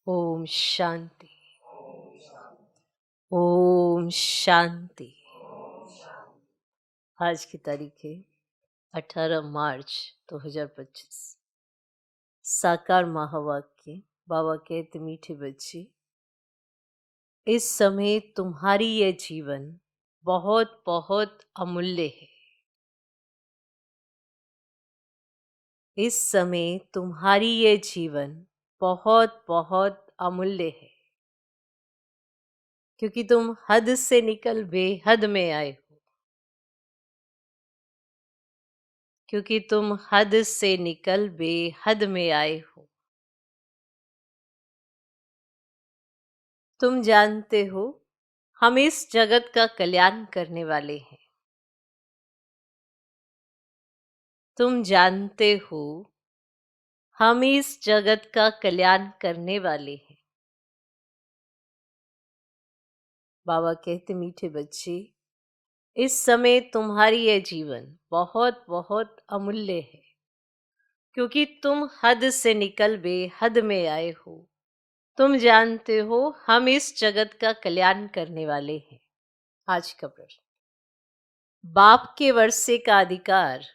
ओम शांति। ओम शांति। आज की तारीख है 18 मार्च 2025। साकार महावाक्य। बाबा कहते मीठे बच्चे, इस समय तुम्हारी यह जीवन बहुत बहुत अमूल्य है। इस समय तुम्हारी यह जीवन बहुत बहुत अमूल्य है, क्योंकि तुम हद से निकल बेहद में आए हो। क्योंकि तुम हद से निकल बेहद में आए हो। तुम जानते हो हम इस जगत का कल्याण करने वाले हैं। तुम जानते हो हम इस जगत का कल्याण करने वाले हैं। बाबा कहते मीठे बच्चे, इस समय तुम्हारी यह जीवन बहुत बहुत अमूल्य है, क्योंकि तुम हद से निकल बेहद में आए हो। तुम जानते हो हम इस जगत का कल्याण करने वाले हैं। आज का प्रश्न, बाप के वर्षे का अधिकार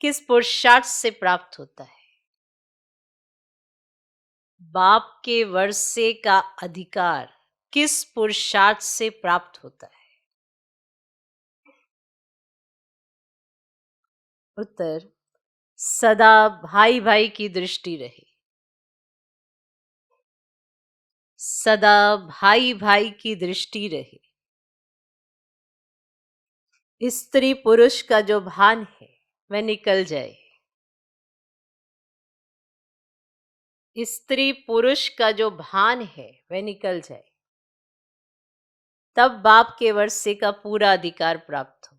किस पुरुषार्थ से प्राप्त होता है? बाप के वर्षे का अधिकार किस पुरुषार्थ से प्राप्त होता है? उत्तर, सदा भाई भाई की दृष्टि रहे। सदा भाई भाई की दृष्टि रहे। स्त्री पुरुष का जो भान है वह निकल जाए। स्त्री पुरुष का जो भान है वह निकल जाए, तब बाप के वर्षे का पूरा अधिकार प्राप्त हो।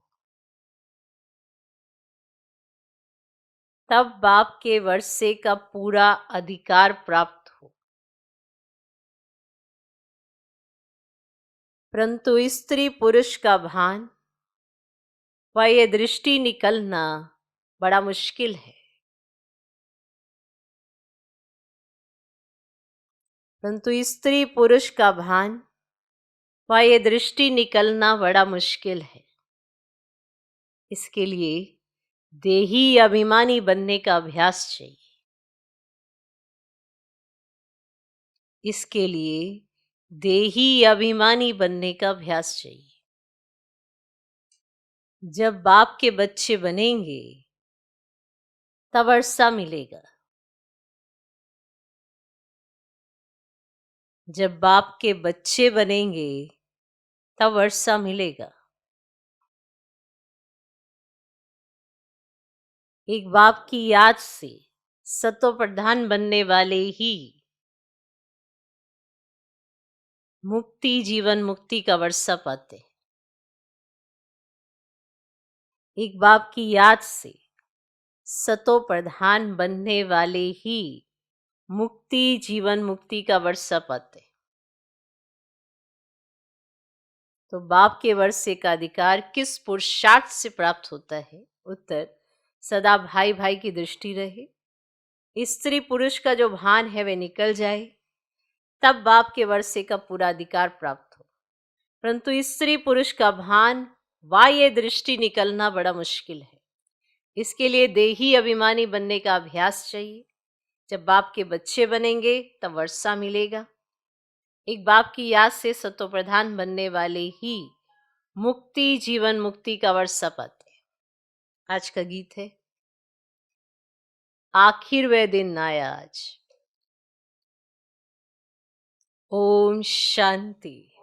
तब बाप के वर्षे का पूरा अधिकार प्राप्त हो। परंतु स्त्री पुरुष का भान व ये दृष्टि निकलना बड़ा मुश्किल है। परंतु स्त्री पुरुष का भान व ये दृष्टि निकलना बड़ा मुश्किल है। इसके लिए देही अभिमानी बनने का अभ्यास चाहिए। इसके लिए देही अभिमानी बनने का अभ्यास चाहिए। जब बाप के बच्चे बनेंगे तब अरसा मिलेगा। जब बाप के बच्चे बनेंगे तब अरसा मिलेगा। एक बाप की याद से सतो प्रधान बनने वाले ही मुक्ति, जीवन मुक्ति का वर्षा पाते। एक बाप की याद से सतो प्रधान बनने वाले ही मुक्ति, जीवन मुक्ति का वर्षा पाते। तो बाप के वर्षे का अधिकार किस पुरुषार्थ से प्राप्त होता है? उत्तर, सदा भाई भाई की दृष्टि रहे। स्त्री पुरुष का जो भान है वह निकल जाए, तब बाप के वर्षे का पूरा अधिकार प्राप्त हो। परंतु स्त्री पुरुष का भान व ये दृष्टि निकलना बड़ा मुश्किल है। इसके लिए देही अभिमानी बनने का अभ्यास चाहिए। जब बाप के बच्चे बनेंगे तब वर्षा मिलेगा। एक बाप की याद से सतो प्रधान बनने वाले ही मुक्ति, जीवन मुक्ति का वर्षा पाते हैं। आज का गीत है, आखिर वह दिन आया आज। ओम शांति।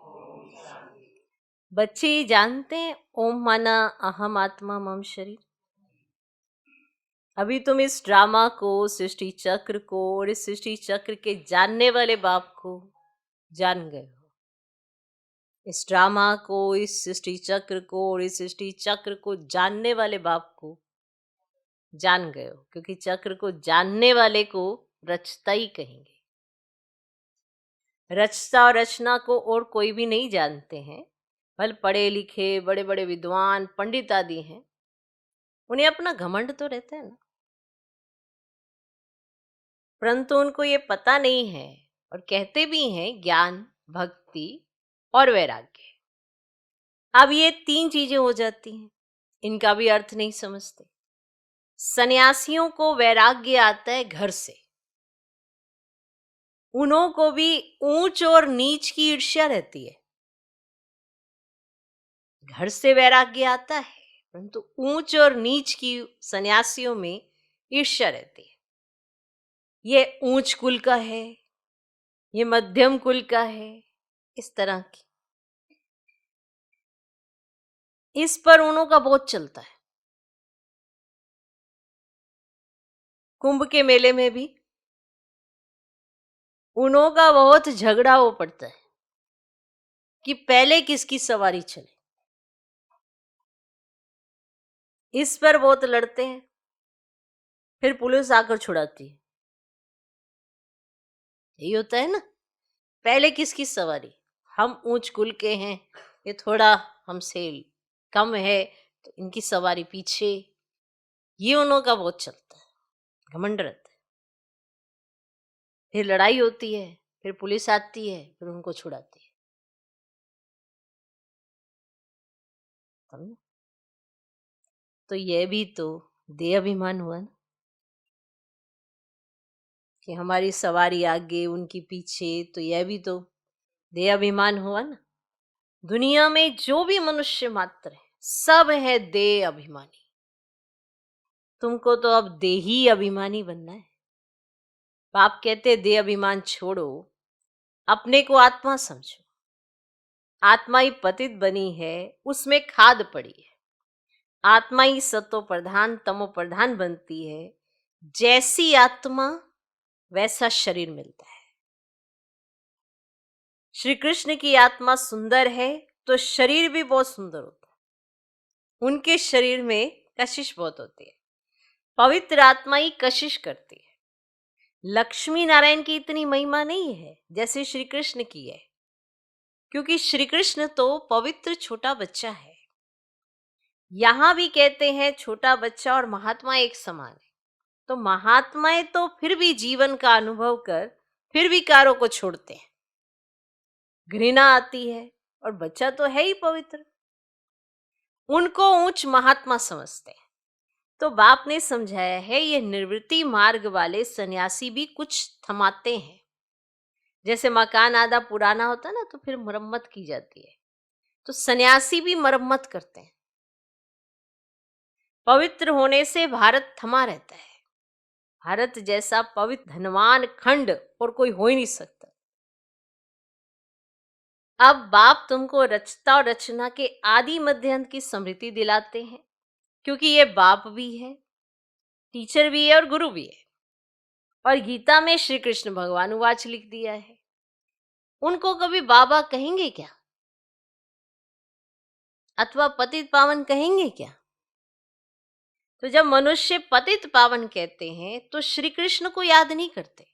बच्चे जानते हैं ओम माना अहम आत्मा मम शरीर। अभी तुम इस ड्रामा को, सृष्टि चक्र को और इस सृष्टि चक्र के जानने वाले बाप को जान गए हो। इस ड्रामा को, इस सृष्टि चक्र को और इस सृष्टि चक्र को जानने वाले बाप को जान गए हो, क्योंकि चक्र को जानने वाले को रचता ही कहेंगे। रचता और रचना को और कोई भी नहीं जानते हैं। भले पढ़े लिखे बड़े बड़े विद्वान पंडित आदि हैं, उन्हें अपना घमंड तो रहता है ना, परंतु उनको ये पता नहीं है और कहते भी हैं ज्ञान, भक्ति और वैराग्य। अब ये 3 चीजें हो जाती हैं, इनका भी अर्थ नहीं समझते। सन्यासियों को वैराग्य आता है घर से। उन्हों को भी ऊंच और नीच की ईर्ष्या रहती है। घर से वैराग्य आता है, परंतु ऊंच और नीच की सन्यासियों में ईर्ष्या रहती है। ये ऊंच कुल का है, ये मध्यम कुल का है, इस तरह की। इस पर उन्हों का बहुत चलता है। कुंभ के मेले में भी उन्हों का बहुत झगड़ा हो पड़ता है कि पहले किसकी सवारी चले। इस पर बहुत लड़ते हैं, फिर पुलिस आकर छुड़ाती है। यही होता है ना, पहले किसकी सवारी। हम ऊंच कुल के हैं, ये थोड़ा हमसे कम है, तो इनकी सवारी पीछे। ये उन्हों का बहुत चलता है, घमंड रहता है। फिर लड़ाई होती है, फिर पुलिस आती है, फिर उनको छुड़ाती है। समझे? तो यह भी तो देह अभिमान हुआ ना, कि हमारी सवारी आगे उनकी पीछे, तो यह भी तो देह अभिमान हुआ ना। दुनिया में जो भी मनुष्य मात्र है, सब है देह अभिमानी। तुमको तो अब देही अभिमानी बनना है। बाप कहते देह अभिमान छोड़ो, अपने को आत्मा समझो। आत्मा ही पतित बनी है, उसमें खाद पड़ी है। आत्मा ही सतो प्रधान तमो प्रधान बनती है। जैसी आत्मा वैसा शरीर मिलता है। श्री कृष्ण की आत्मा सुंदर है तो शरीर भी बहुत सुंदर होता है। उनके शरीर में कशिश बहुत होती है। पवित्र आत्मा ही कशिश करती है। लक्ष्मी नारायण की इतनी महिमा नहीं है जैसे श्री कृष्ण की है, क्योंकि श्री कृष्ण तो पवित्र छोटा बच्चा है। यहां भी कहते हैं छोटा बच्चा और महात्मा एक समान है। तो महात्माएं तो फिर भी जीवन का अनुभव कर फिर विकारों को छोड़ते हैं। घृणा आती है, और बच्चा तो है ही पवित्र, उनको ऊंच महात्मा समझते हैं। तो बाप ने समझाया है, ये निवृत्ति मार्ग वाले सन्यासी भी कुछ थमाते हैं। जैसे मकान आधा पुराना होता है ना, तो फिर मरम्मत की जाती है, तो सन्यासी भी मरम्मत करते हैं। पवित्र होने से भारत थमा रहता है। भारत जैसा पवित्र धनवान खंड और कोई हो ही नहीं सकता। अब बाप तुमको रचता और रचना के आदि मध्य अंत की स्मृति दिलाते हैं, क्योंकि ये बाप भी है, टीचर भी है और गुरु भी है। और गीता में श्री कृष्ण भगवान उवाच लिख दिया है। उनको कभी बाबा कहेंगे क्या, अथवा पतित पावन कहेंगे क्या? तो जब मनुष्य पतित पावन कहते हैं तो श्री कृष्ण को याद नहीं करते,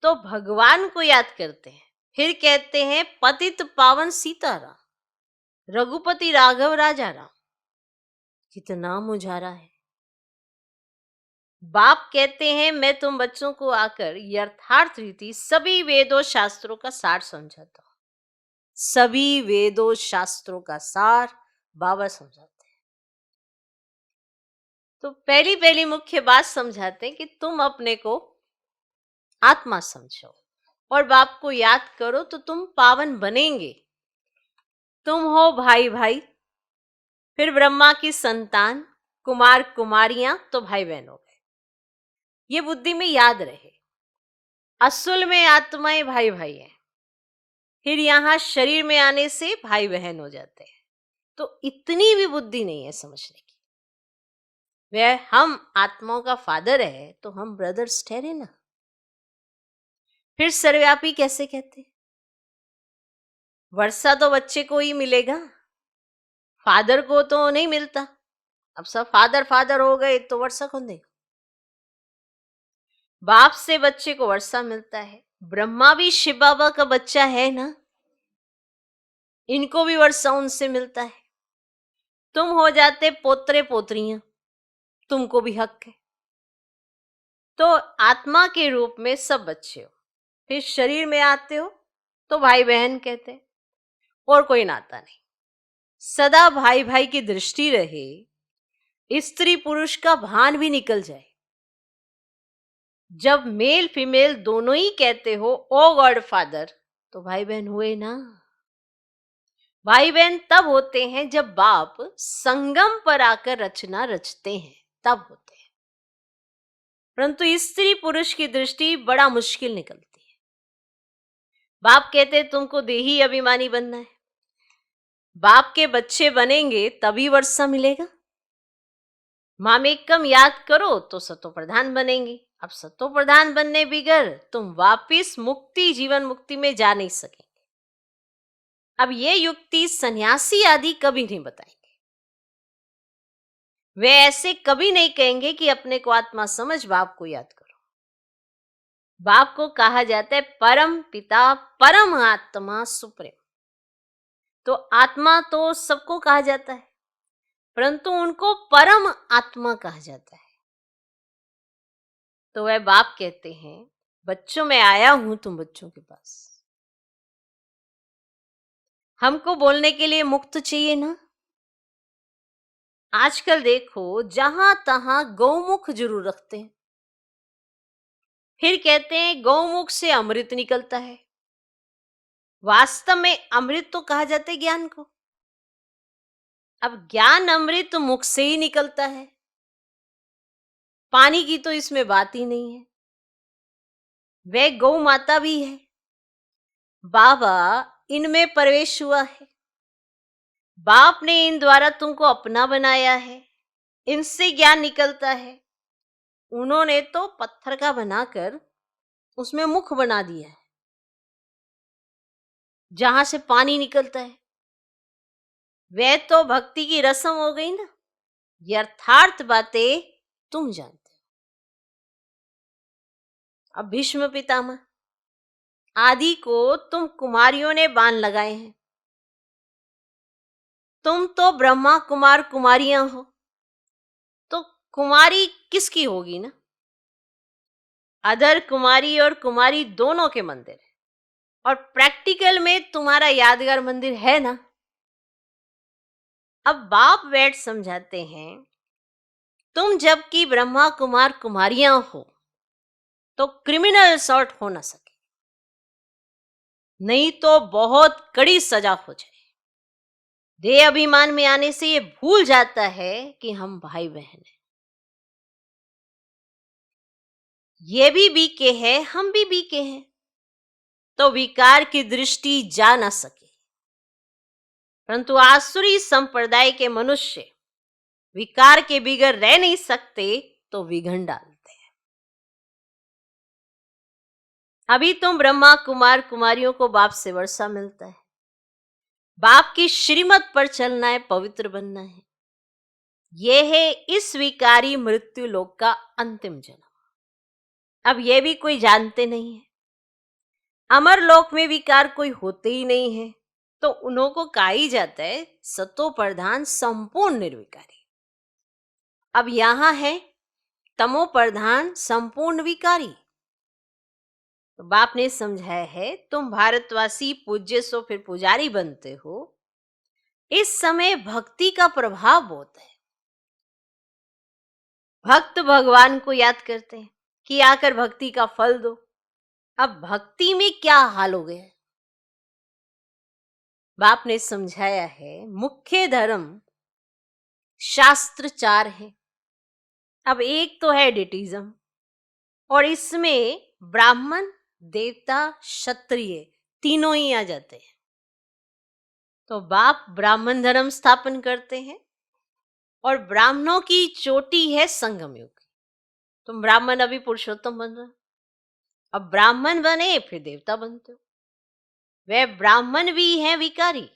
तो भगवान को याद करते हैं। फिर कहते हैं पतित पावन सीताराम, रघुपति राघव राजा राम। कितना मुझारा है। बाप कहते हैं मैं तुम बच्चों को आकर यथार्थ रीति सभी वेदों शास्त्रों का सार समझाता हूं। सभी वेदों शास्त्रों का सार बाबा समझाते हैं। तो पहली पहली मुख्य बात समझाते हैं कि तुम अपने को आत्मा समझो और बाप को याद करो, तो तुम पावन बनेंगे। तुम हो भाई भाई, फिर ब्रह्मा की संतान, कुमार कुमारियां तो भाई बहन हो गए। ये बुद्धि में याद रहे। असल में आत्माएं भाई भाई हैं, फिर यहां शरीर में आने से भाई बहन हो जाते हैं। तो इतनी भी बुद्धि नहीं है समझने की। वह हम आत्माओं का फादर है तो हम ब्रदर्स ठहरे ना। फिर सर्वव्यापी कैसे कहते? वर्षा तो बच्चे को ही मिलेगा, फादर को तो नहीं मिलता। अब सब फादर फादर हो गए तो वर्षा कौन देगा? बाप से बच्चे को वर्षा मिलता है। ब्रह्मा भी शिव बाबा का बच्चा है ना, इनको भी वर्षा उनसे मिलता है। तुम हो जाते पोतरे पोतरियां, तुमको भी हक है। तो आत्मा के रूप में सब बच्चे हो, फिर शरीर में आते हो तो भाई बहन कहते हैं, और कोई नाता नहीं। सदा भाई भाई की दृष्टि रहे, स्त्री पुरुष का भान भी निकल जाए। जब मेल फीमेल दोनों ही कहते हो ओ गॉड फादर, तो भाई बहन हुए ना। भाई बहन तब होते हैं जब बाप संगम पर आकर रचना रचते हैं, तब होते हैं। परंतु स्त्री पुरुष की दृष्टि बड़ा मुश्किल निकलती है। बाप कहते हैं तुमको देही अभिमानी बनना है, बाप के बच्चे बनेंगे तभी वर्षा मिलेगा। मामेकम याद करो तो सतो प्रधान बनेंगे। अब सतो प्रधान बनने बिगर तुम वापिस मुक्ति, जीवन मुक्ति में जा नहीं सकेंगे। अब ये युक्ति सन्यासी आदि कभी नहीं बताएंगे। वे ऐसे कभी नहीं कहेंगे कि अपने को आत्मा समझ बाप को याद करो। बाप को कहा जाता है परम पिता, परम आत्मा, सुप्रीम। तो आत्मा तो सबको कहा जाता है, परंतु उनको परम आत्मा कहा जाता है। तो वह बाप कहते हैं बच्चों मैं आया हूं तुम बच्चों के पास। हमको बोलने के लिए मुक्त चाहिए ना। आजकल देखो जहां तहां गौमुख जरूर रखते हैं, फिर कहते हैं गौमुख से अमृत निकलता है। वास्तव में अमृत तो कहा जाता है ज्ञान को। अब ज्ञान अमृत तो मुख से ही निकलता है, पानी की तो इसमें बात ही नहीं है। वह गौ माता भी है, बाबा इनमें प्रवेश हुआ है। बाप ने इन द्वारा तुमको अपना बनाया है, इनसे ज्ञान निकलता है। उन्होंने तो पत्थर का बनाकर उसमें मुख बना दिया है, जहां से पानी निकलता है। वह तो भक्ति की रस्म हो गई ना। यथार्थ बातें तुम जानते हो। अब भीष्म पितामह आदि को तुम कुमारियों ने बाण लगाए हैं। तुम तो ब्रह्मा कुमार कुमारियां हो, तो कुमारी किसकी होगी ना। अधर कुमारी और कुमारी दोनों के मंदिर है, और प्रैक्टिकल में तुम्हारा यादगार मंदिर है ना। अब बाप बैठ समझाते हैं तुम जबकि ब्रह्मा कुमार कुमारियां हो तो क्रिमिनल सॉर्ट हो ना सके, नहीं तो बहुत कड़ी सजा हो जाए। देह अभिमान में आने से ये भूल जाता है कि हम भाई बहन हैं। ये भी बीके है, हम भी बीके हैं, तो विकार की दृष्टि जा ना सके। परंतु आसुरी संप्रदाय के मनुष्य विकार के बिगर रह नहीं सकते, तो विघन डालते हैं। अभी तुम ब्रह्मा कुमार कुमारियों को बाप से वर्षा मिलता है, बाप की श्रीमत पर चलना है, पवित्र बनना है। यह है इस विकारी मृत्यु लोक का अंतिम जन्म। अब यह भी कोई जानते नहीं है। अमर लोक में विकार कोई होते ही नहीं है, तो उन्हों को कहा ही जाता है सतो प्रधान संपूर्ण निर्विकारी। अब यहां है तमो प्रधान संपूर्ण विकारी। तो बाप ने समझाया है तुम भारतवासी पूज्य सो फिर पुजारी बनते हो। इस समय भक्ति का प्रभाव बहुत है। भक्त भगवान को याद करते हैं कि आकर भक्ति का फल दो। अब भक्ति में क्या हाल हो गया है। बाप ने समझाया है मुख्य धर्म शास्त्र 4 है। अब एक तो है डिटिज्म, और इसमें ब्राह्मण देवता क्षत्रिय तीनों ही आ जाते हैं। तो बाप ब्राह्मण धर्म स्थापन करते हैं, और ब्राह्मणों की चोटी है संगम युग। तुम ब्राह्मण अभी पुरुषोत्तम बन रहे हो, अब ब्राह्मण बने फिर देवता बनते हो। वह ब्राह्मण भी हैं विकारी,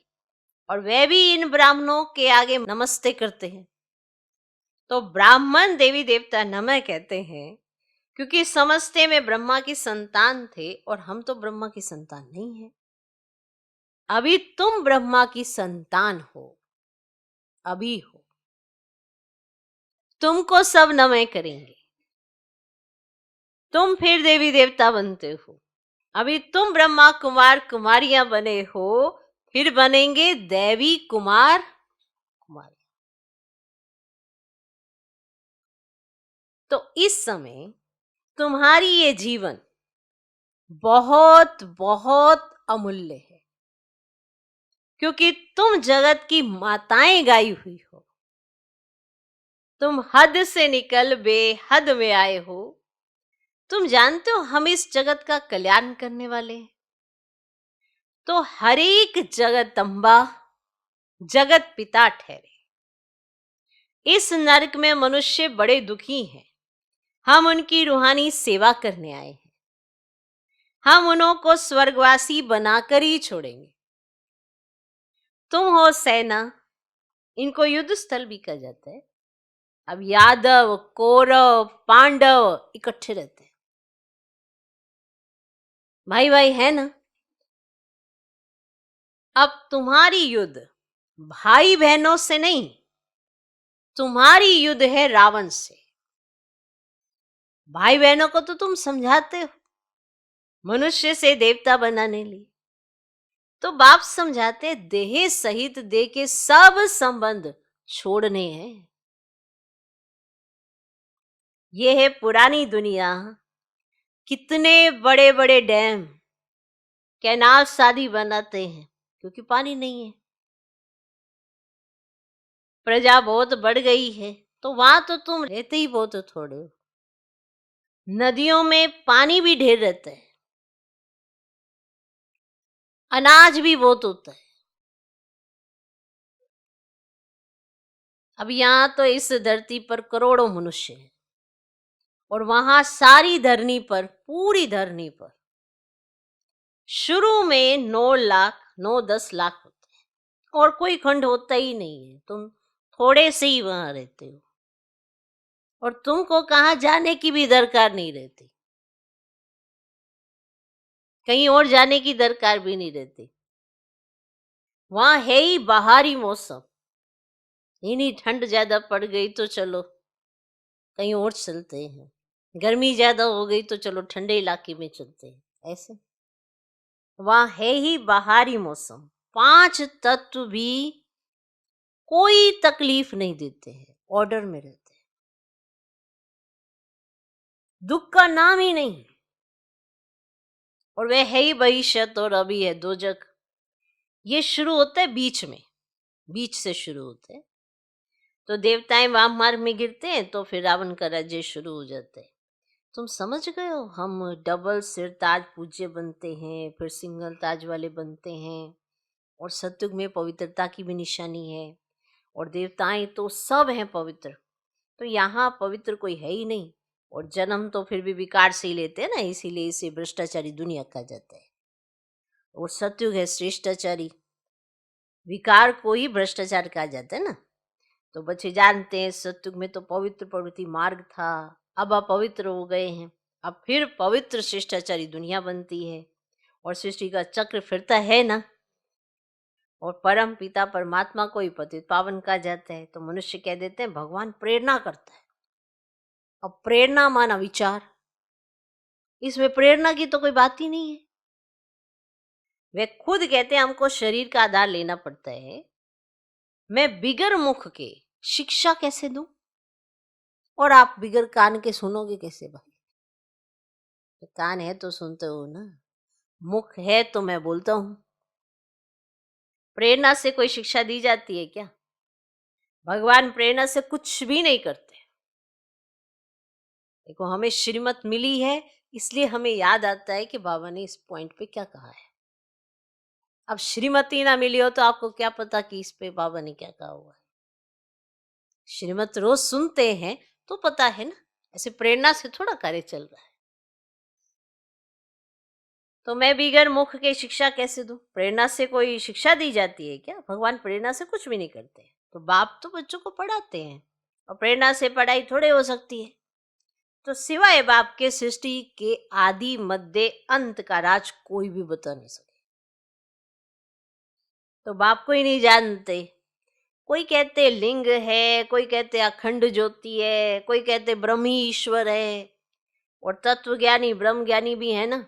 और वह भी इन ब्राह्मणों के आगे नमस्ते करते हैं। तो ब्राह्मण देवी देवता नमः कहते हैं, क्योंकि समझते में ब्रह्मा की संतान थे, और हम तो ब्रह्मा की संतान नहीं है। अभी तुम ब्रह्मा की संतान हो, अभी हो। तुमको सब नमः करेंगे, तुम फिर देवी देवता बनते हो। अभी तुम ब्रह्मा कुमार कुमारियां बने हो, फिर बनेंगे देवी कुमार कुमारी। तो इस समय तुम्हारी ये जीवन बहुत बहुत अमूल्य है, क्योंकि तुम जगत की माताएं गाई हुई हो। तुम हद से निकल बेहद में आए हो। तुम जानते हो हम इस जगत का कल्याण करने वाले हैं। तो हर एक जगदम्बा जगत पिता ठहरे। इस नरक में मनुष्य बड़े दुखी हैं। हम उनकी रूहानी सेवा करने आए हैं। हम उन्हों को स्वर्गवासी बनाकर ही छोड़ेंगे। तुम हो सेना, इनको युद्ध स्थल भी कहा जाता है। अब यादव कौरव पांडव इकट्ठे रहते हैं, भाई भाई है ना। अब तुम्हारी युद्ध भाई बहनों से नहीं, तुम्हारी युद्ध है रावण से। भाई बहनों को तो तुम समझाते हो मनुष्य से देवता बनाने लिए, तो बाप समझाते देह सहित देह के सब संबंध छोड़ने हैं। ये है पुरानी दुनिया। कितने बड़े बड़े डैम कैनाल शादी बनाते हैं क्योंकि पानी नहीं है। प्रजा बहुत बढ़ गई है, तो वहां तो तुम रहते ही बहुत थोड़े हो। नदियों में पानी भी ढेर रहता है, अनाज भी बहुत होता है। अब यहाँ तो इस धरती पर करोड़ों मनुष्य हैं, और वहां सारी धरनी पर, पूरी धरनी पर शुरू में 9 लाख 9-10 लाख होते हैं, और कोई खंड होता ही नहीं है। तुम थोड़े से ही वहां रहते हो, और तुमको कहाँ जाने की भी दरकार नहीं रहती, कहीं और जाने की दरकार भी नहीं रहती। वहां है ही बाहरी मौसम। इन्हीं ठंड ज्यादा पड़ गई तो चलो कहीं और चलते हैं, गर्मी ज्यादा हो गई तो चलो ठंडे इलाके में चलते हैं। ऐसे वहां है ही बाहरी मौसम। 5 तत्व भी कोई तकलीफ नहीं देते हैं, ऑर्डर में रहते हैं, दुख का नाम ही नहीं। और वह है ही भविष्यत और अभी है दोजक। ये शुरू होता है बीच में, बीच से शुरू होते हैं। तो देवताएं वाम मार्ग में गिरते हैं तो फिर रावण का राज्य शुरू हो जाता है। तुम समझ गए हो, हम डबल सिर ताज पूज्य बनते हैं, फिर सिंगल ताज वाले बनते हैं, और सत्युग में पवित्रता की भी निशानी है, और देवताएं तो सब हैं पवित्र। तो यहाँ पवित्र कोई है ही नहीं, और जन्म तो फिर भी विकार से ही लेते हैं ना, इसीलिए इसे भ्रष्टाचारी दुनिया कहा जाता है। और सत्युग है श्रेष्ठाचारी, विकार को ही भ्रष्टाचार कहा जाता है ना। तो बच्चे जानते हैं सत्युग में तो पवित्र प्रवृत्ति मार्ग था, अब अपवित्र हो गए हैं, अब फिर पवित्र शिष्टाचारी दुनिया बनती है, और सृष्टि का चक्र फिरता है ना। और परम पिता परमात्मा को ही पतित पावन कहा जाता है। तो मनुष्य कह देते हैं भगवान प्रेरणा करता है। अब प्रेरणा माना विचार, इसमें प्रेरणा की तो कोई बात ही नहीं है। वे खुद कहते हैं हमको शरीर का आधार लेना पड़ता है, मैं बिगर मुख के शिक्षा कैसे दूं, और आप बिगर कान के सुनोगे कैसे भाई। तो कान है तो सुनते हो ना, मुख है तो मैं बोलता हूं। प्रेरणा से कोई शिक्षा दी जाती है क्या? भगवान प्रेरणा से कुछ भी नहीं करते। देखो हमें श्रीमत मिली है, इसलिए हमें याद आता है कि बाबा ने इस पॉइंट पे क्या कहा है। अब श्रीमती ना मिली हो तो आपको क्या पता कि इस पे बाबा ने क्या कहा हुआ है। श्रीमत रोज सुनते हैं तो पता है ना, ऐसे प्रेरणा से थोड़ा कार्य चल रहा है। तो मैं बिगर मुख के शिक्षा कैसे दूं? प्रेरणा से कोई शिक्षा दी जाती है क्या? भगवान प्रेरणा से कुछ भी नहीं करते। तो बाप तो बच्चों को पढ़ाते हैं, और प्रेरणा से पढ़ाई थोड़े हो सकती है। तो सिवाय बाप के सृष्टि के आदि मध्य अंत का राज कोई भी बता नहीं सके। तो बाप को ही नहीं जानते। कोई कहते लिंग है, कोई कहते अखंड ज्योति है, कोई कहते ब्रह्म ही ईश्वर है, और तत्व ज्ञानी ब्रह्म ज्ञानी भी है ना।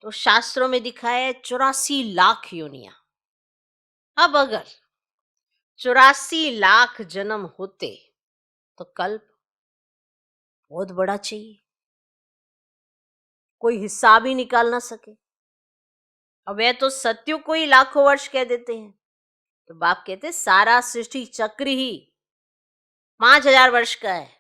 तो शास्त्रों में दिखाया है 84 लाख योनियां। अब अगर 84 लाख जन्म होते तो कल्प बहुत बड़ा चाहिए, कोई हिसाब ही निकाल ना सके। अब वह तो सत्युग को ही लाखों वर्ष कह देते हैं, तो बाप कहते सारा सृष्टि चक्र ही 5,000 वर्ष का है।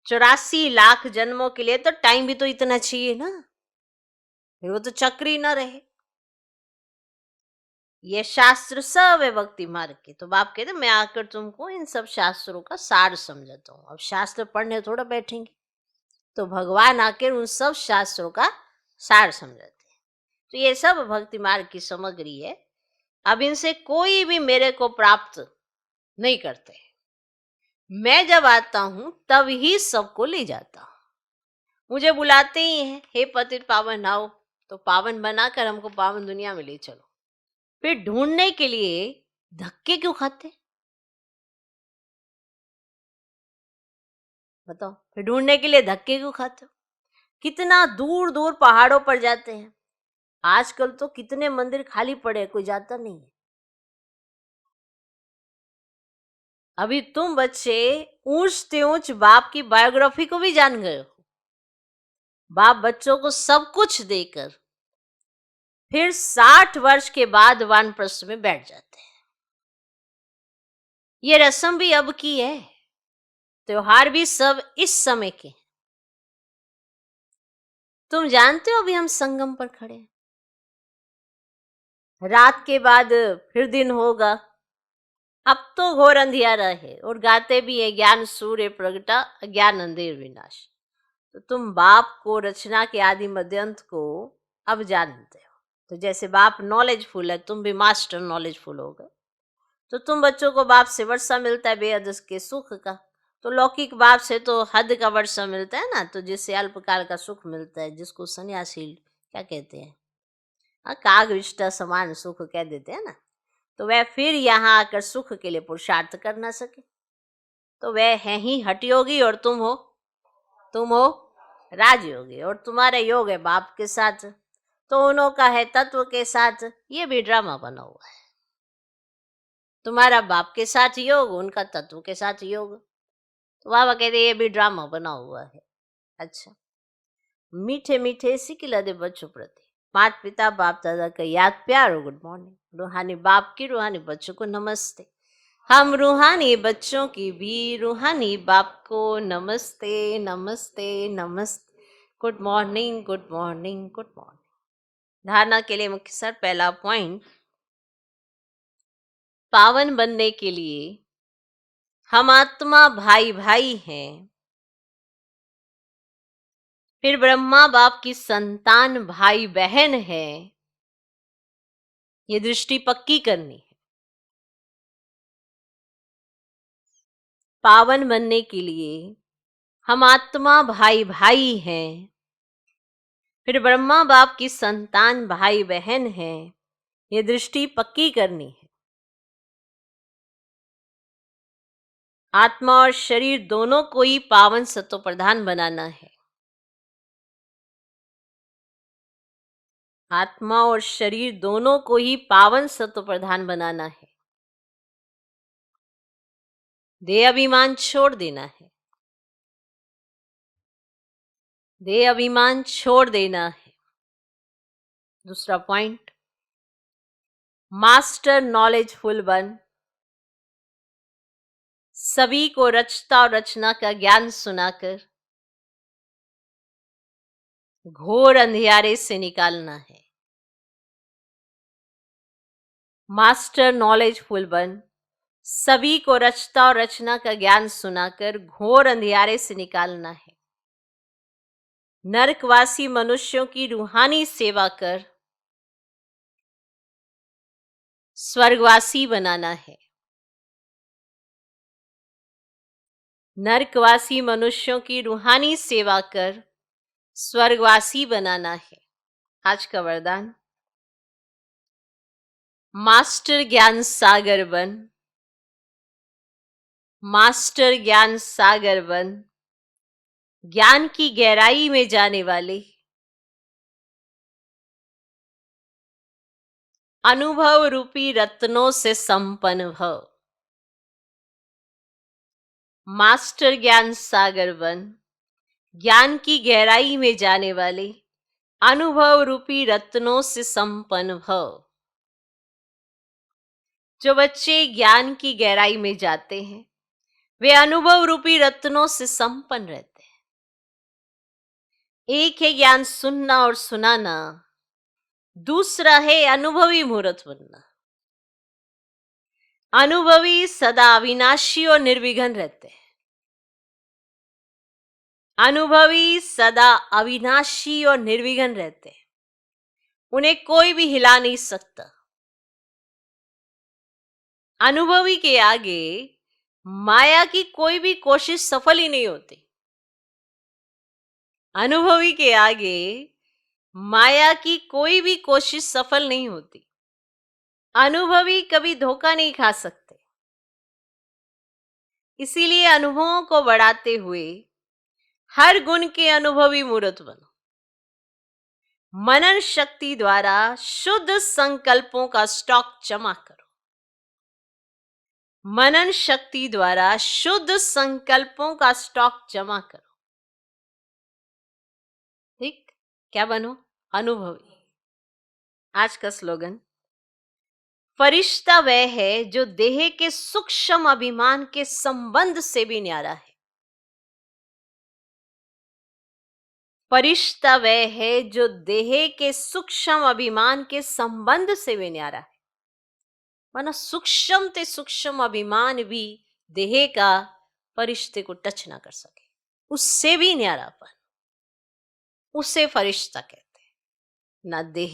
84 लाख जन्मों के लिए तो टाइम भी तो इतना चाहिए ना, फिर वो तो चक्र ही ना रहे। ये शास्त्र सब है भक्ति मार्ग के। तो बाप कहते मैं आकर तुमको इन सब शास्त्रों का सार समझाता हूँ। अब शास्त्र पढ़ने थोड़ा बैठेंगे, तो भगवान आकर उन सब शास्त्रों का सार समझाते हैं। तो ये सब भक्ति मार्ग की सामग्री है। अब इनसे कोई भी मेरे को प्राप्त नहीं करते। मैं जब आता हूं तब ही सबको ले जाता हूं। मुझे बुलाते ही हैं, हे पतित पावन आओ, तो पावन बनाकर हमको पावन दुनिया में ले चलो। फिर ढूंढने के लिए धक्के क्यों खाते? बताओ, फिर ढूंढने के लिए धक्के क्यों खाते हो? कितना दूर दूर पहाड़ों पर जाते हैं। आजकल तो कितने मंदिर खाली पड़े हैं, कोई जाता नहीं है। अभी तुम बच्चे ऊंच से ऊंच बाप की बायोग्राफी को भी जान गए हो। बाप बच्चों को सब कुछ देकर फिर 60 वर्ष के बाद वानप्रस्थ में बैठ जाते हैं। ये रस्म भी अब की है, त्योहार भी सब इस समय के। तुम जानते हो अभी हम संगम पर खड़े हैं, रात के बाद फिर दिन होगा। अब तो घोर अंधियारा है और गाते भी है ज्ञान सूर्य प्रगटा अज्ञान अंधेर विनाश। तो तुम बाप को रचना के आदि मध्यंत को अब जानते हो। तो जैसे बाप नॉलेजफुल है, तुम भी मास्टर नॉलेजफुल हो गए। तो तुम बच्चों को बाप से वर्षा मिलता है बेहद के सुख का। तो लौकिक बाप से तो हद का वर्षा मिलता है ना, तो जिससे अल्पकाल का सुख मिलता है, जिसको सन्यासी क्या कहते हैं, काग विष्टा समान सुख कह देते हैं ना। तो वह फिर यहाँ आकर सुख के लिए पुरुषार्थ कर ना सके। तो वह है ही हठ योगी और तुम हो राजयोगी, और तुम्हारा योग है बाप के साथ, तो उन्हों का है तत्व के साथ। ये भी ड्रामा बना हुआ है। तुम्हारा बाप के साथ योग, उनका तत्व के साथ योग। तो बाबा कहते ये भी ड्रामा बना हुआ है। अच्छा, मीठे मीठे सिकिला दे बच्चों प्रति माता पिता बाप दादा का याद प्यार और गुड मॉर्निंग। रूहानी बाप की रूहानी बच्चों को नमस्ते। हम रूहानी बच्चों की भी रूहानी बाप को नमस्ते नमस्ते नमस्ते। Good morning good morning good morning. धारणा के लिए मुख्य सर पहला पॉइंट, पावन बनने के लिए हम आत्मा भाई भाई हैं, फिर ब्रह्मा बाप की संतान भाई बहन है। ये दृष्टि पक्की करनी है। पावन बनने के लिए हम आत्मा भाई भाई हैं, फिर ब्रह्मा बाप की संतान भाई बहन है। ये दृष्टि पक्की करनी है। आत्मा और शरीर दोनों को ही पावन सत्व प्रधान बनाना है। आत्मा और शरीर दोनों को ही पावन सत्व प्रधान बनाना है। देह अभिमान छोड़ देना है। देह अभिमान छोड़ देना है। दूसरा पॉइंट, मास्टर नॉलेजफुल बन सभी को रचता और रचना का ज्ञान सुनाकर घोर अंधियारे से निकालना है। मास्टर नॉलेजफुल बन सभी को रचता और रचना का ज्ञान सुनाकर घोर अंधियारे से निकालना है। नरकवासी मनुष्यों की रूहानी सेवा कर स्वर्गवासी बनाना है। नरकवासी मनुष्यों की रूहानी सेवा कर स्वर्गवासी बनाना है। आज का वरदान, मास्टर ज्ञान सागर बन मास्टर ज्ञान सागर बन ज्ञान की गहराई में जाने वाले अनुभव रूपी रत्नों से संपन्न भव। मास्टर ज्ञान सागर बन, ज्ञान की गहराई में जाने वाले अनुभव रूपी रत्नों से संपन्न भव। जो बच्चे ज्ञान की गहराई में जाते हैं वे अनुभव रूपी रत्नों से संपन्न रहते हैं। एक है ज्ञान सुनना और सुनाना, दूसरा है अनुभवी मूर्त बनना। अनुभवी सदा अविनाशी और निर्विघ्न रहते हैं। अनुभवी सदा अविनाशी और निर्विघ्न रहते हैं, उन्हें कोई भी हिला नहीं सकता। अनुभवी के आगे माया की कोई भी कोशिश सफल ही नहीं होती। अनुभवी के आगे माया की कोई भी कोशिश सफल नहीं होती। अनुभवी कभी धोखा नहीं खा सकते। इसीलिए अनुभवों को बढ़ाते हुए हर गुण के अनुभवी मूर्त बनो। मनन शक्ति द्वारा शुद्ध संकल्पों का स्टॉक जमा करो। मनन शक्ति द्वारा शुद्ध संकल्पों का स्टॉक जमा करो। ठीक, क्या बनो? अनुभवी। आज का स्लोगन, फरिश्ता वह है जो देह के सूक्ष्म अभिमान के संबंध से भी न्यारा है। फरिश्ता वह है जो देह के सूक्ष्म अभिमान के संबंध से भी न्यारा है। माना सूक्ष्म ते सूक्ष्म अभिमान भी देह का फरिश्ते को टच ना कर सके, उससे भी न्यारापन, उसे फरिश्ता कहते हैं। ना देह,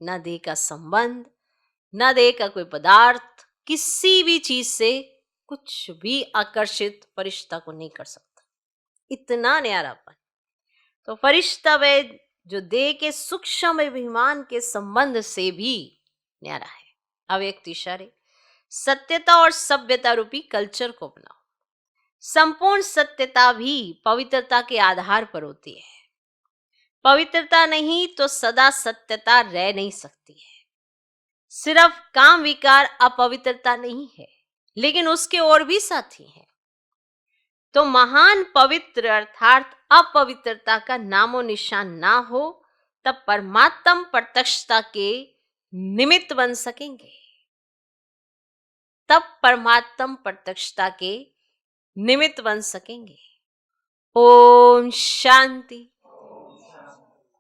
ना देह का संबंध, ना देह का कोई पदार्थ, किसी भी चीज से कुछ भी आकर्षित फरिश्ता को नहीं कर सकता, इतना न्यारापन। तो फरिश्ता वह जो देह के सूक्ष्म अभिमान के संबंध से भी न्यारा है। अव्यक्त इशारे, सत्यता और सभ्यता रूपी कल्चर को अपनाओ। संपूर्ण सत्यता भी पवित्रता के आधार पर होती है। पवित्रता नहीं तो सदा सत्यता रह नहीं सकती है। सिर्फ काम विकार अपवित्रता नहीं है, लेकिन उसके और भी साथी हैं। तो महान पवित्र अर्थात अपवित्रता का नामो निशान ना हो, तब परमात्म प्रत्यक्षता के निमित्त बन सकेंगे। तब परमात्म प्रत्यक्षता के निमित्त बन सकेंगे। ओम शांति।